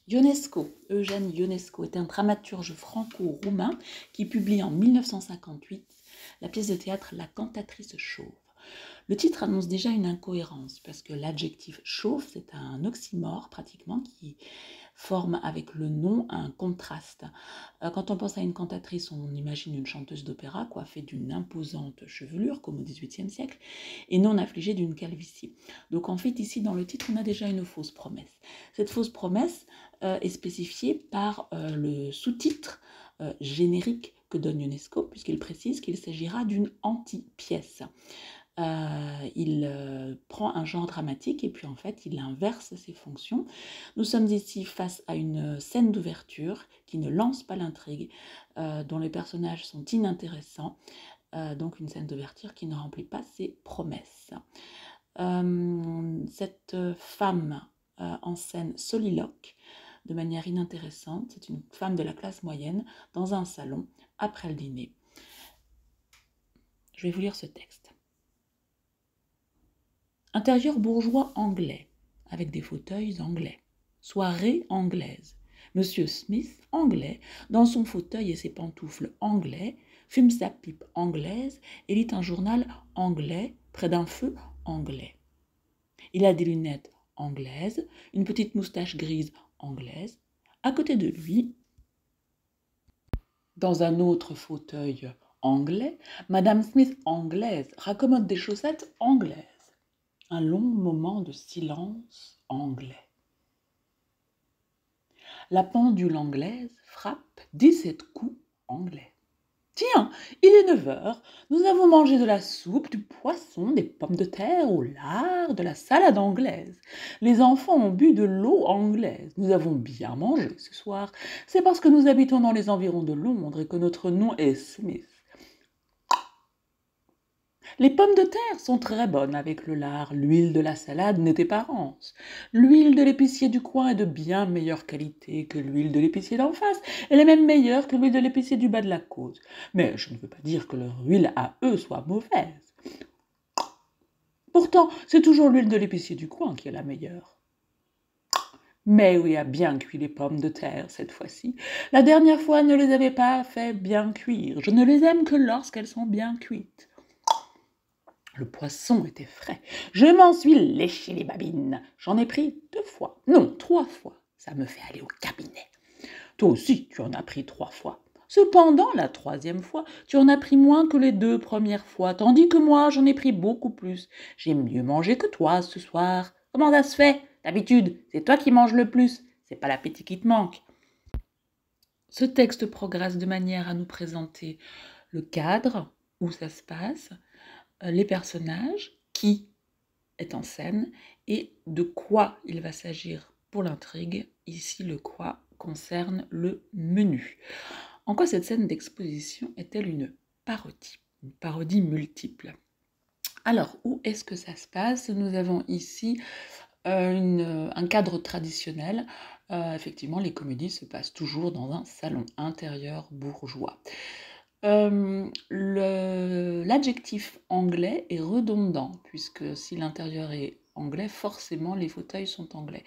Ionesco, Eugène Ionesco, est un dramaturge franco-roumain qui publie en 1958 la pièce de théâtre La cantatrice chauve. Le titre annonce déjà une incohérence parce que l'adjectif chauve, c'est un oxymore pratiquement qui forme avec le nom un contraste. Quand on pense à une cantatrice, on imagine une chanteuse d'opéra coiffée d'une imposante chevelure comme au XVIIIe siècle et non affligée d'une calvitie. Donc en fait ici dans le titre on a déjà une fausse promesse. Cette fausse promesse est spécifiée par le sous-titre générique que donne Ionesco puisqu'il précise qu'il s'agira d'une anti-pièce. Il prend un genre dramatique et puis en fait il inverse ses fonctions. Nous sommes ici face à une scène d'ouverture qui ne lance pas l'intrigue, dont les personnages sont inintéressants, donc une scène d'ouverture qui ne remplit pas ses promesses. Cette femme en scène soliloque de manière inintéressante, c'est une femme de la classe moyenne dans un salon après le dîner. Je vais vous lire ce texte. Intérieur bourgeois anglais, avec des fauteuils anglais. Soirée anglaise. Monsieur Smith, anglais, dans son fauteuil et ses pantoufles anglais, fume sa pipe anglaise et lit un journal anglais près d'un feu anglais. Il a des lunettes anglaises, une petite moustache grise anglaise. À côté de lui, dans un autre fauteuil anglais, Madame Smith anglaise raccommode des chaussettes anglaises. Un long moment de silence anglais. La pendule anglaise frappe 17 coups anglais. Tiens, il est 9 heures, nous avons mangé de la soupe, du poisson, des pommes de terre au lard, de la salade anglaise. Les enfants ont bu de l'eau anglaise. Nous avons bien mangé ce soir. C'est parce que nous habitons dans les environs de Londres et que notre nom est Smith. Les pommes de terre sont très bonnes avec le lard, l'huile de la salade n'était pas rance. L'huile de l'épicier du coin est de bien meilleure qualité que l'huile de l'épicier d'en face, elle est même meilleure que l'huile de l'épicier du bas de la côte. Mais je ne veux pas dire que leur huile à eux soit mauvaise. Pourtant, c'est toujours l'huile de l'épicier du coin qui est la meilleure. Mais oui, a bien cuit les pommes de terre cette fois-ci. La dernière fois, elle ne les avait pas fait bien cuire. Je ne les aime que lorsqu'elles sont bien cuites. Le poisson était frais. Je m'en suis léché les babines. J'en ai pris 2 fois. Non, 3 fois. Ça me fait aller au cabinet. Toi aussi, tu en as pris 3 fois. Cependant, la 3e fois, tu en as pris moins que les 2 premières fois, tandis que moi, j'en ai pris beaucoup plus. J'ai mieux mangé que toi ce soir. Comment ça se fait? D'habitude, c'est toi qui manges le plus. C'est pas l'appétit qui te manque. Ce texte progresse de manière à nous présenter le cadre où ça se passe, les personnages, qui est en scène, et de quoi il va s'agir pour l'intrigue. Ici, le quoi concerne le menu. En quoi cette scène d'exposition est-elle une parodie multiple? Alors, où est-ce que ça se passe? Nous avons ici un cadre traditionnel. Effectivement, les comédies se passent toujours dans un salon intérieur bourgeois. L'adjectif anglais est redondant, puisque si l'intérieur est anglais, forcément les fauteuils sont anglais.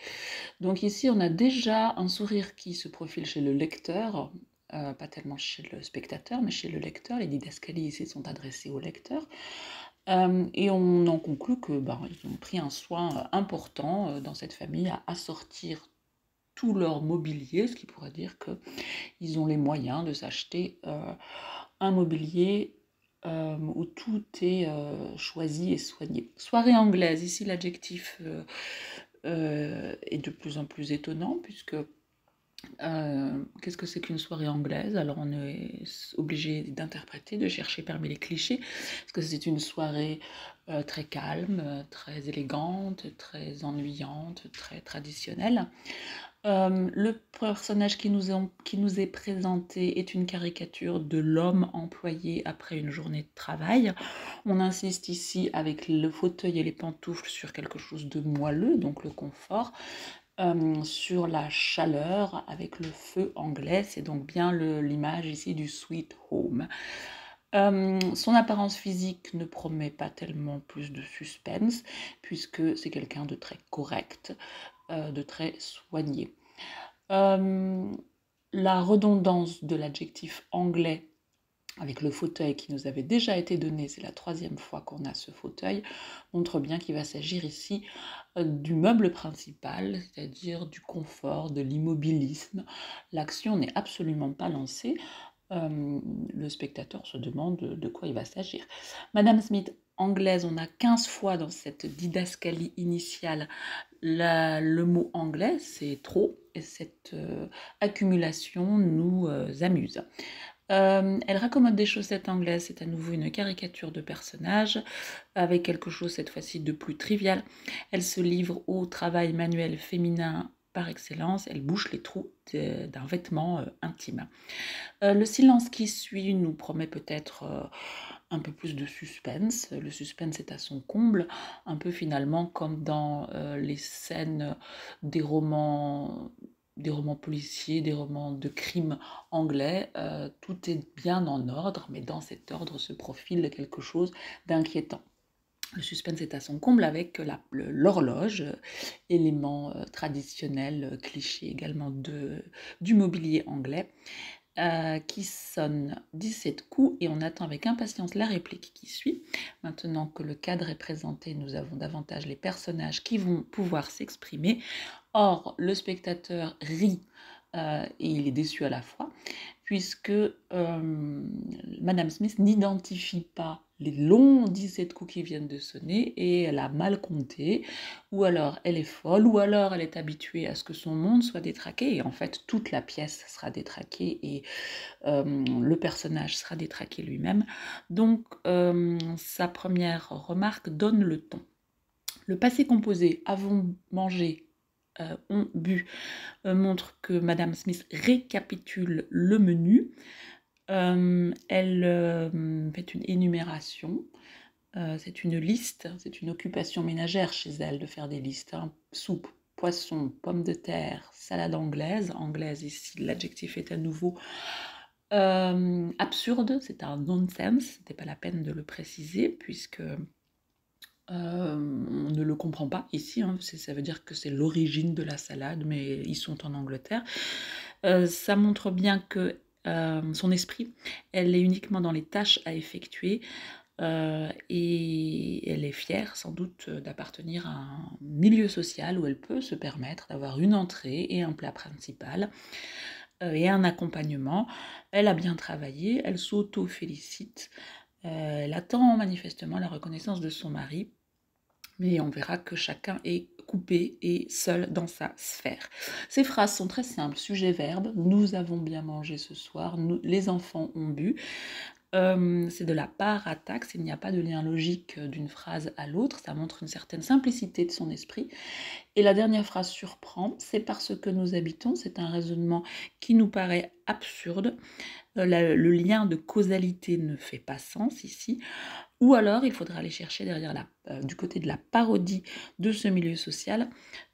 Donc ici, on a déjà un sourire qui se profile chez le lecteur, pas tellement chez le spectateur, mais chez le lecteur. Les didascalies ici sont adressées au lecteur. Et on en conclut que ils ont pris un soin important dans cette famille à assortir tout leur mobilier, ce qui pourrait dire qu'ils ont les moyens de s'acheter un mobilier où tout est choisi et soigné. Soirée anglaise, ici l'adjectif est de plus en plus étonnant, puisque qu'est-ce que c'est qu'une soirée anglaise? Alors on est obligé d'interpréter, de chercher parmi les clichés. Est-ce que c'est une soirée très calme, très élégante, très ennuyante, très traditionnelle? Le personnage qui nous est présenté est une caricature de l'homme employé après une journée de travail. On insiste ici avec le fauteuil et les pantoufles sur quelque chose de moelleux, donc le confort, sur la chaleur avec le feu anglais, c'est donc bien l'image ici du sweet home. Son apparence physique ne promet pas tellement plus de suspense, puisque c'est quelqu'un de très correct, de très soigné. Euh, la redondance de l'adjectif anglais avec le fauteuil qui nous avait déjà été donné, c'est la 3e fois qu'on a ce fauteuil, montre bien qu'il va s'agir ici du meuble principal, c'est-à-dire du confort, de l'immobilisme. L'action n'est absolument pas lancée. Le spectateur se demande de quoi il va s'agir. Madame Smith, anglaise, on a 15 fois dans cette didascalie initiale le mot anglais, c'est trop, et cette accumulation nous amuse. Elle raccommode des chaussettes anglaises, c'est à nouveau une caricature de personnage, avec quelque chose cette fois-ci de plus trivial. Elle se livre au travail manuel féminin par excellence, elle bouche les trous d'un vêtement intime. Le silence qui suit nous promet peut-être un peu plus de suspense. Le suspense est à son comble, un peu finalement comme dans les scènes des romans policiers, des romans de crime anglais. Tout est bien en ordre, mais dans cet ordre se profile quelque chose d'inquiétant. Le suspense est à son comble avec l'horloge, élément traditionnel, cliché également du mobilier anglais, qui sonne 17 coups et on attend avec impatience la réplique qui suit. Maintenant que le cadre est présenté, nous avons davantage les personnages qui vont pouvoir s'exprimer. Or, le spectateur rit et il est déçu à la fois, puisque Madame Smith n'identifie pas les longs 17 coups qui viennent de sonner et elle a mal compté, ou alors elle est folle, ou alors elle est habituée à ce que son monde soit détraqué, et en fait toute la pièce sera détraquée et le personnage sera détraqué lui-même. Donc sa première remarque donne le ton. Le passé composé, avons mangé, ont bu, montre que Madame Smith récapitule le menu. Elle fait une énumération. C'est une liste, c'est une occupation ménagère chez elle de faire des listes. Hein. Soupe, poisson, pommes de terre, salade anglaise. Anglaise ici, l'adjectif est à nouveau absurde, c'est un nonsense. C'était pas la peine de le préciser puisque on ne le comprend pas ici, hein. Ça veut dire que c'est l'origine de la salade, mais ils sont en Angleterre. Ça montre bien que son esprit, elle est uniquement dans les tâches à effectuer, et elle est fière sans doute d'appartenir à un milieu social où elle peut se permettre d'avoir une entrée et un plat principal et un accompagnement. Elle a bien travaillé, elle s'auto-félicite, elle attend manifestement la reconnaissance de son mari, mais on verra que chacun est coupé et seul dans sa sphère. Ces phrases sont très simples, sujet-verbe, nous avons bien mangé ce soir, les enfants ont bu. C'est de la parataxe, il n'y a pas de lien logique d'une phrase à l'autre, ça montre une certaine simplicité de son esprit. Et la dernière phrase surprend, c'est parce que nous habitons, c'est un raisonnement qui nous paraît absurde, le lien de causalité ne fait pas sens ici, ou alors il faudra aller chercher derrière du côté de la parodie de ce milieu social.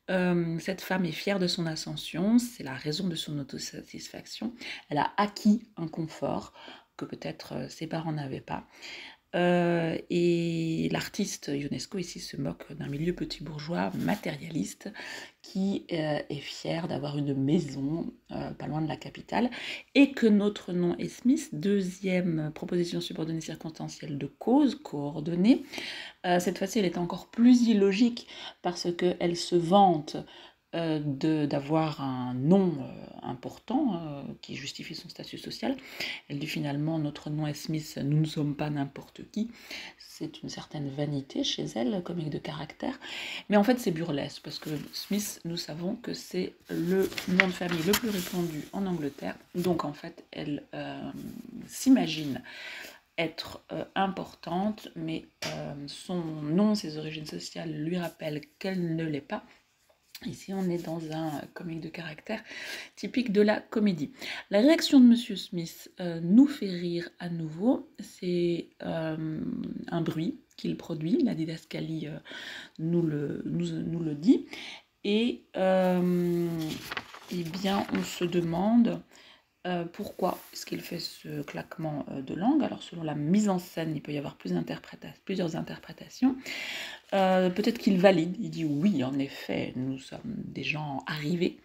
Cette femme est fière de son ascension, c'est la raison de son autosatisfaction, elle a acquis un confort que peut-être ses parents n'avaient pas. Et l'artiste Ionesco ici se moque d'un milieu petit bourgeois matérialiste qui est fier d'avoir une maison pas loin de la capitale et que notre nom est Smith, deuxième proposition subordonnée circonstancielle de cause coordonnée. Cette fois-ci, elle est encore plus illogique parce qu'elle se vante d'avoir un nom important qui justifie son statut social. Elle dit finalement notre nom est Smith, nous ne sommes pas n'importe qui. C'est une certaine vanité chez elle, comique de caractère. Mais en fait c'est burlesque parce que Smith, nous savons que c'est le nom de famille le plus répandu en Angleterre. Donc en fait elle s'imagine être importante, mais son nom, ses origines sociales lui rappellent qu'elle ne l'est pas. Ici, on est dans un comique de caractère typique de la comédie. La réaction de Monsieur Smith nous fait rire à nouveau. C'est un bruit qu'il produit. La didascalie nous le dit. Et eh bien, on se demande pourquoi est-ce qu'il fait ce claquement de langue. Alors, selon la mise en scène, il peut y avoir plusieurs interprétations. Peut-être qu'il valide, il dit oui, en effet, nous sommes des gens arrivés.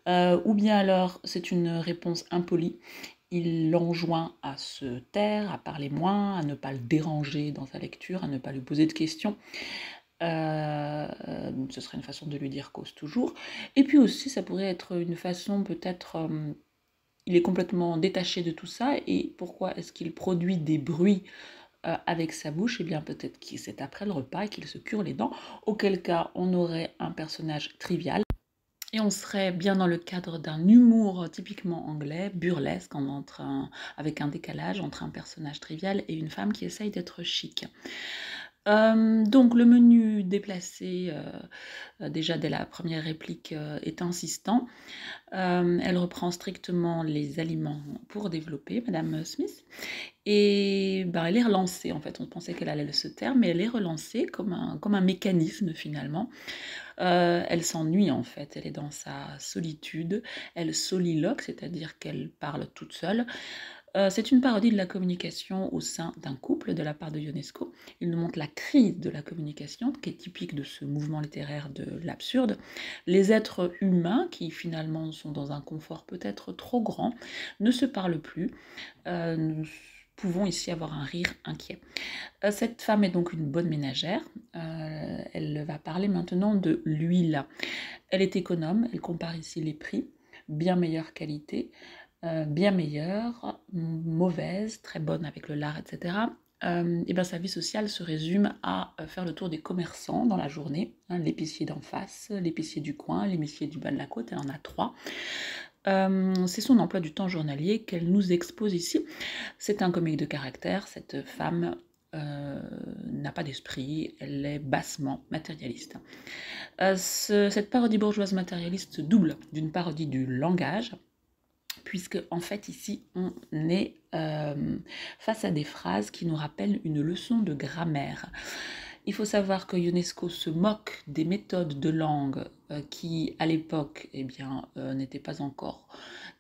Ou bien alors c'est une réponse impolie. Il l'enjoint à se taire, à parler moins, à ne pas le déranger dans sa lecture, à ne pas lui poser de questions. Ce serait une façon de lui dire cause toujours. Et puis aussi, ça pourrait être une façon peut-être, il est complètement détaché de tout ça, et pourquoi est-ce qu'il produit des bruits avec sa bouche? Eh bien peut-être que c'est après le repas et qu'il se cure les dents, auquel cas on aurait un personnage trivial. Et on serait bien dans le cadre d'un humour typiquement anglais, burlesque, avec un décalage entre un personnage trivial et une femme qui essaye d'être chic. Donc le menu déplacé, déjà dès la première réplique, est insistant. Elle reprend strictement les aliments pour développer, Madame Smith. Et ben, elle est relancée, en fait. On pensait qu'elle allait se taire, mais elle est relancée comme un mécanisme, finalement. Elle s'ennuie, en fait. Elle est dans sa solitude. Elle soliloque, c'est-à-dire qu'elle parle toute seule. C'est une parodie de la communication au sein d'un couple de la part de Ionesco. Il nous montre la crise de la communication, qui est typique de ce mouvement littéraire de l'absurde. Les êtres humains, qui finalement sont dans un confort peut-être trop grand, ne se parlent plus. Nous pouvons ici avoir un rire inquiet. Cette femme est donc une bonne ménagère. Elle va parler maintenant de l'huile. Elle est économe, elle compare ici les prix, bien meilleure qualité, bien meilleure, mauvaise, très bonne avec le lard, etc. Et ben, sa vie sociale se résume à faire le tour des commerçants dans la journée, hein, l'épicier d'en face, l'épicier du coin, l'épicier du bas de la côte, elle en a 3. C'est son emploi du temps journalier qu'elle nous expose ici. C'est un comique de caractère, cette femme n'a pas d'esprit, elle est bassement matérialiste. Cette parodie bourgeoise matérialiste se double d'une parodie du langage, puisque en fait ici on est face à des phrases qui nous rappellent une leçon de grammaire. Il faut savoir que Ionesco se moque des méthodes de langue qui, à l'époque, eh bien, n'étaient pas encore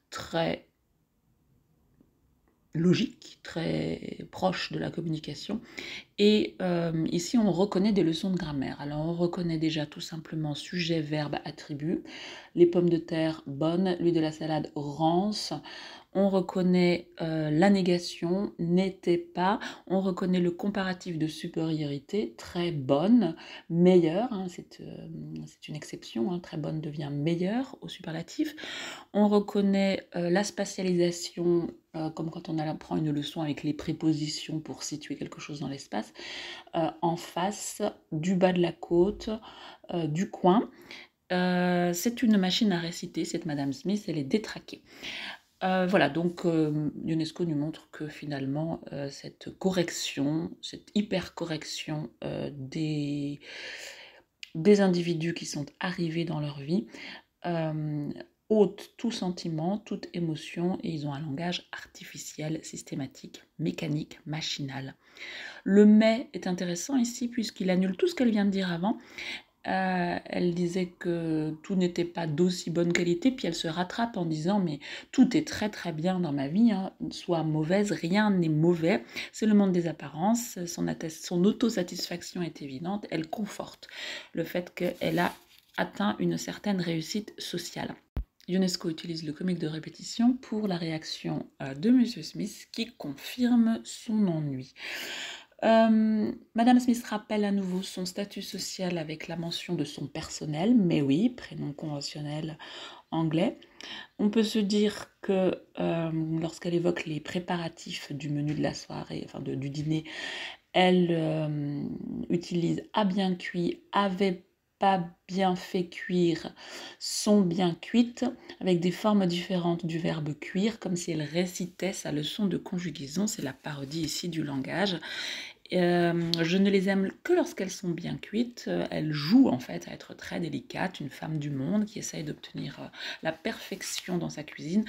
très logiques, très proches de la communication. Et ici, on reconnaît des leçons de grammaire. Alors, on reconnaît déjà tout simplement sujet, verbe, attribut. Les pommes de terre, bonnes. L'huile de la salade, rance. On reconnaît la négation, n'était pas. On reconnaît le comparatif de supériorité, très bonne, meilleure. Hein, c'est une exception, hein, très bonne devient meilleure au superlatif. On reconnaît la spatialisation, comme quand on apprend une leçon avec les prépositions pour situer quelque chose dans l'espace, en face, du bas de la côte, du coin. C'est une machine à réciter, cette Madame Smith, elle est détraquée. Voilà, donc Ionesco nous montre que finalement, cette correction, cette hyper-correction des individus qui sont arrivés dans leur vie, ôte tout sentiment, toute émotion, et ils ont un langage artificiel, systématique, mécanique, machinal. Le mais est intéressant ici puisqu'il annule tout ce qu'elle vient de dire avant. Elle disait que tout n'était pas d'aussi bonne qualité, puis elle se rattrape en disant mais tout est très très bien dans ma vie, hein, soit mauvaise, rien n'est mauvais, c'est le monde des apparences, son autosatisfaction est évidente, elle conforte le fait qu'elle a atteint une certaine réussite sociale. Ionesco utilise le comique de répétition pour la réaction de Monsieur Smith qui confirme son ennui. Madame Smith rappelle à nouveau son statut social avec la mention de son personnel, mais oui, prénom conventionnel anglais. On peut se dire que lorsqu'elle évoque les préparatifs du menu de la soirée, enfin du dîner, elle utilise a bien cuit, avait pas bien fait cuire, sont bien cuites, avec des formes différentes du verbe cuire, comme si elle récitait sa leçon de conjugaison. C'est la parodie ici du langage. Je ne les aime que lorsqu'elles sont bien cuites. Elle joue en fait à être très délicate, une femme du monde qui essaye d'obtenir la perfection dans sa cuisine,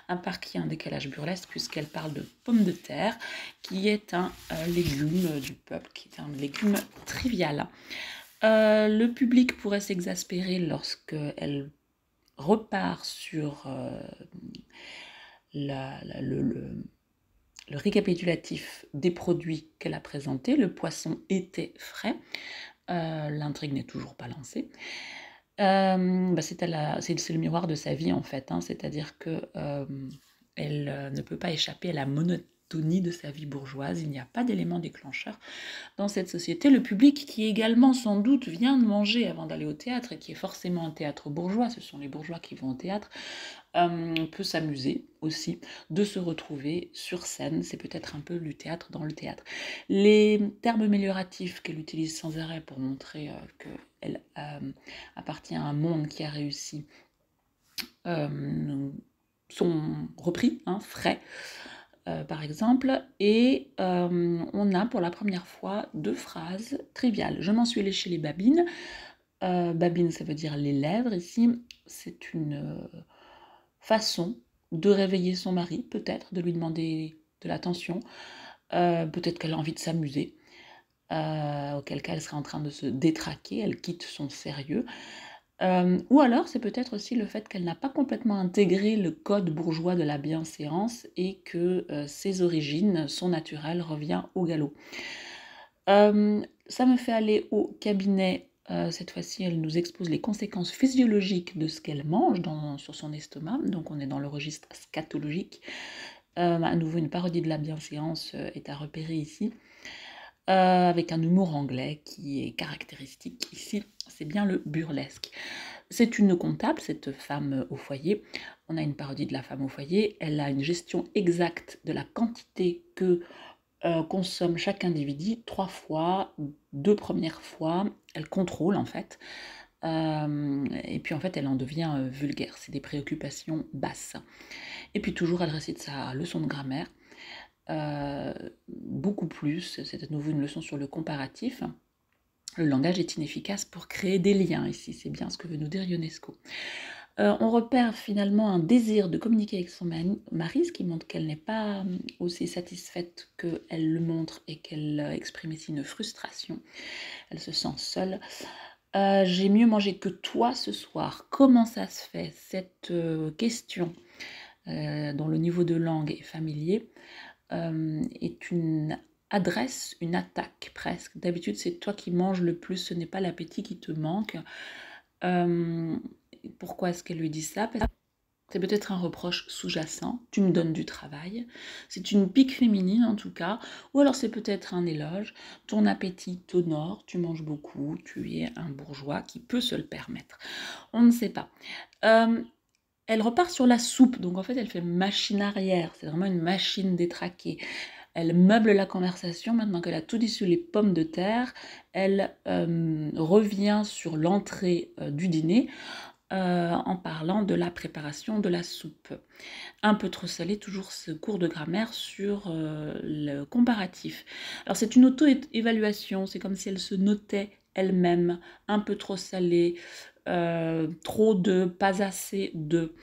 un parti un décalage burlesque puisqu'elle parle de pommes de terre, qui est un légume du peuple, qui est un légume trivial. Le public pourrait s'exaspérer lorsqu'elle repart sur le récapitulatif des produits qu'elle a présentés. Le poisson était frais. L'intrigue n'est toujours pas lancée. C'est le miroir de sa vie en fait, hein, c'est-à-dire que elle ne peut pas échapper à la monotonie de sa vie bourgeoise, il n'y a pas d'élément déclencheur dans cette société. Le public qui également sans doute vient de manger avant d'aller au théâtre et qui est forcément un théâtre bourgeois, ce sont les bourgeois qui vont au théâtre, peut s'amuser aussi de se retrouver sur scène. C'est peut-être un peu du théâtre dans le théâtre. Les termes amélioratifs qu'elle utilise sans arrêt pour montrer qu'elle appartient à un monde qui a réussi sont repris, hein, frais, par exemple, et on a pour la première fois 2 phrases triviales. Je m'en suis léché les babines. Babine, ça veut dire les lèvres ici. C'est une façon de réveiller son mari, peut-être, de lui demander de l'attention. Peut-être qu'elle a envie de s'amuser, auquel cas elle serait en train de se détraquer, elle quitte son sérieux. Ou alors c'est peut-être aussi le fait qu'elle n'a pas complètement intégré le code bourgeois de la bienséance et que ses origines, son naturel revient au galop. Ça me fait aller au cabinet. Cette fois-ci, elle nous expose les conséquences physiologiques de ce qu'elle mange sur son estomac. Donc on est dans le registre scatologique. À nouveau, une parodie de la bienséance est à repérer ici. Avec un humour anglais qui est caractéristique ici, c'est bien le burlesque. C'est une comptable, cette femme au foyer. On a une parodie de la femme au foyer. Elle a une gestion exacte de la quantité que consomme chaque individu 3 fois, 2 premières fois. Elle contrôle en fait. Et puis en fait, elle en devient vulgaire. C'est des préoccupations basses. Et puis toujours, elle récite sa leçon de grammaire. Beaucoup plus, c'est à nouveau une leçon sur le comparatif. Le langage est inefficace pour créer des liens ici, c'est bien ce que veut nous dire Ionesco. On repère finalement un désir de communiquer avec son mari, ce qui montre qu'elle n'est pas aussi satisfaite qu'elle le montre et qu'elle exprime ici une frustration. Elle se sent seule. J'ai mieux mangé que toi ce soir. Comment ça se fait? Cette question, dont le niveau de langue est familier, est une adresse, une attaque presque. D'habitude, c'est toi qui manges le plus, ce n'est pas l'appétit qui te manque. Pourquoi est-ce qu'elle lui dit ça? C'est peut-être un reproche sous-jacent, tu me donnes du travail, c'est une pique féminine en tout cas, ou alors c'est peut-être un éloge, ton appétit t'honore, tu manges beaucoup, tu es un bourgeois qui peut se le permettre. On ne sait pas. Elle repart sur la soupe, donc en fait elle fait machine arrière, c'est vraiment une machine détraquée. Elle meuble la conversation, maintenant qu'elle a tout dit sur les pommes de terre, elle revient sur l'entrée du dîner en parlant de la préparation de la soupe. Un peu trop salé, toujours ce cours de grammaire sur le comparatif. Alors c'est une auto-évaluation, c'est comme si elle se notait elle-même, un peu trop salé, trop de, pas assez de.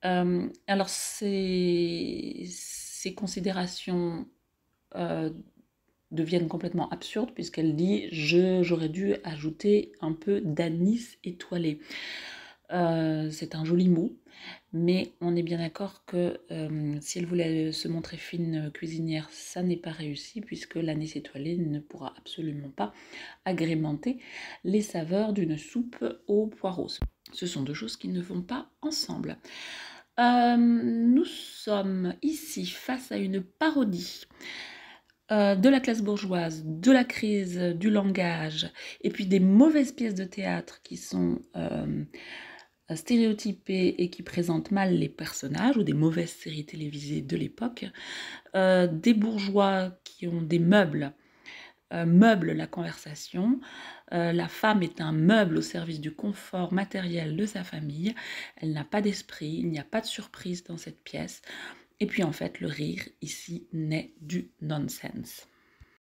Alors ces considérations deviennent complètement absurdes puisqu'elle dit j'aurais dû ajouter un peu d'anis étoilé. C'est un joli mot, mais on est bien d'accord que si elle voulait se montrer fine cuisinière, ça n'est pas réussi puisque l'anis étoilé ne pourra absolument pas agrémenter les saveurs d'une soupe aux poireaux. Ce sont 2 choses qui ne vont pas ensemble. Nous sommes ici face à une parodie de la classe bourgeoise, de la crise du langage, et puis des mauvaises pièces de théâtre qui sont stéréotypées et qui présentent mal les personnages, ou des mauvaises séries télévisées de l'époque, des bourgeois qui ont des meublent la conversation. La femme est un meuble au service du confort matériel de sa famille. Elle n'a pas d'esprit, il n'y a pas de surprise dans cette pièce. Et puis en fait, le rire ici naît du nonsense.